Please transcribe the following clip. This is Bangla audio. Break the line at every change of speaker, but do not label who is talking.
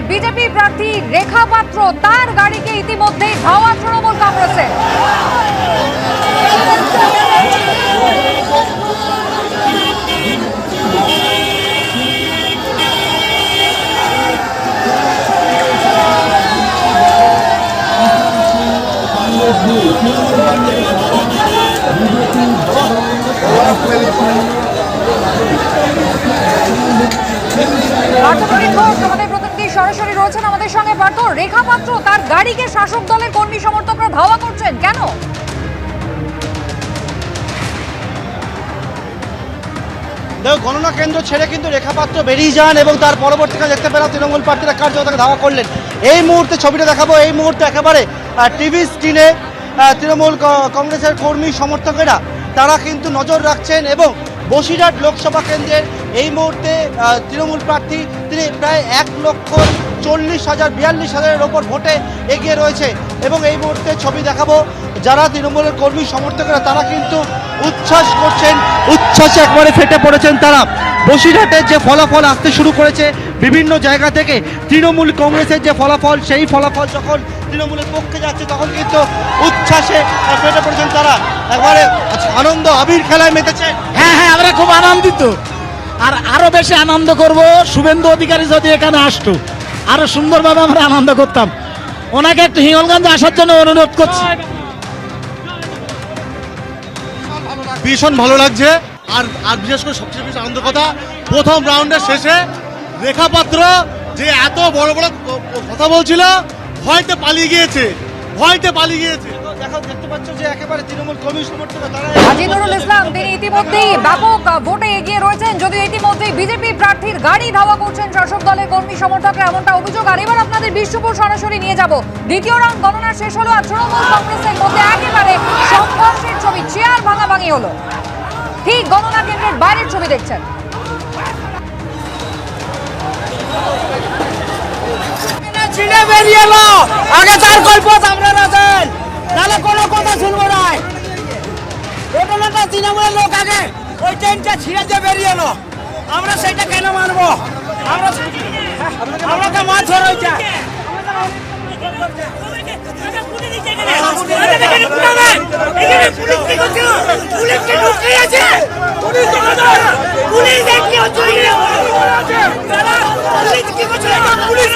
বিজেপি প্রার্থী রেখা পাত্র তার গাড়িকে ইতিমধ্যেই ধাওয়া তৃণমূল কংগ্রেসের। আমাদের প্রতিনিধি সরাসরি রয়েছেন আমাদের সঙ্গে। পার্থ, রেখা পাত্র তার গাড়িকে শাসক দলের কর্মী সমর্থকরা ধাওয়া করছেন কেন?
দেখো, গণনা কেন্দ্র ছেড়ে কিন্তু রেখা পাত্র বেরিয়ে যান এবং তার পরবর্তীকালে দেখতে পেলাম তৃণমূল প্রার্থীরা কার্যত তাকে ধাওয়া করলেন। এই মুহূর্তে ছবিটা দেখাবো, এই মুহূর্তে একেবারে টিভি স্ক্রিনে তৃণমূল কংগ্রেসের কর্মী সমর্থকেরা তারা কিন্তু নজর রাখছেন এবং বসিরহাট লোকসভা কেন্দ্রের এই মুহূর্তে তৃণমূল প্রার্থী তিনি প্রায় 1,40,042 ওপর ভোটে এগিয়ে রয়েছে এবং এই মুহূর্তে ছবি দেখাবো। যারা তৃণমূলের কর্মী সমর্থকেরা তারা কিন্তু উচ্ছ্বাস করছেন, উচ্ছ্বাসে একবারে ফেটে পড়েছেন তারা। বসিরহাটের যে ফলাফল আসতে শুরু করেছে বিভিন্ন জায়গা থেকে, তৃণমূল কংগ্রেসের যে ফলাফল সেই ফলাফল যখন তৃণমূলের পক্ষে যাচ্ছে তখন কিন্তু উচ্ছ্বাসে ফেটে পড়েছেন তারা। একবারে আনন্দ আবির খেলায় মেতেছে।
হ্যাঁ, আমরা খুব আনন্দিত, আর আরো বেশি আনন্দ করব শুভেন্দু অধিকারী যদি এখানে আসতো, আরো সুন্দরভাবে আমরা আনন্দ করতাম। ওনাকে একটু হিঙ্গলগঞ্জে আসার জন্য অনুরোধ করছি।
ভীষণ ভালো লাগছে, আর বিশেষ করে সবচেয়ে বেশি আনন্দের কথা, প্রথম রাউন্ডের শেষে রেখা পাত্র যে এত বড় বড় কথা বলছিল ভয়তে পালিয়ে গিয়েছে।
দেখতে পাচ্ছ যে একেবারে তৃণমূল কর্মী সমর্থক তারা।
আজিজুল ইসলাম তিনি ইতিমধ্যেই ব্যাপক ভোটে এগিয়ে রয়েছেন, যদিও ইতিমধ্যেই বিজেপি প্রার্থীর গাড়ি ধাওয়া করছেন শাসক দলের কর্মী সমর্থকরা, এমনটা অভিযোগ। আর এবার আপনাদের বিষ্ণুপুর সরাসরি নিয়ে যাব। দ্বিতীয় রাউন্ড গণনা শেষ হলো আর তৃণমূল কংগ্রেসের মধ্যে একেবারে সংঘর্ষের ছবি, চেয়ার ভাঙাভাঙি হলো। ঠিক গণনা কেন্দ্রের বাইরের ছবি দেখছেন।
বেরিয়ে এলো আগে তার গল্প আপনারা দেন, নাহলে কোনো কথা শুনবো না। তৃণমূলের লোক আগে ওই ট্রেনটা ছিঁড়ে দিয়ে বেরিয়ে এলো, আমরা সেটা কেন মানবো? আমরা তো মাছ ধরেছে। পুলিশ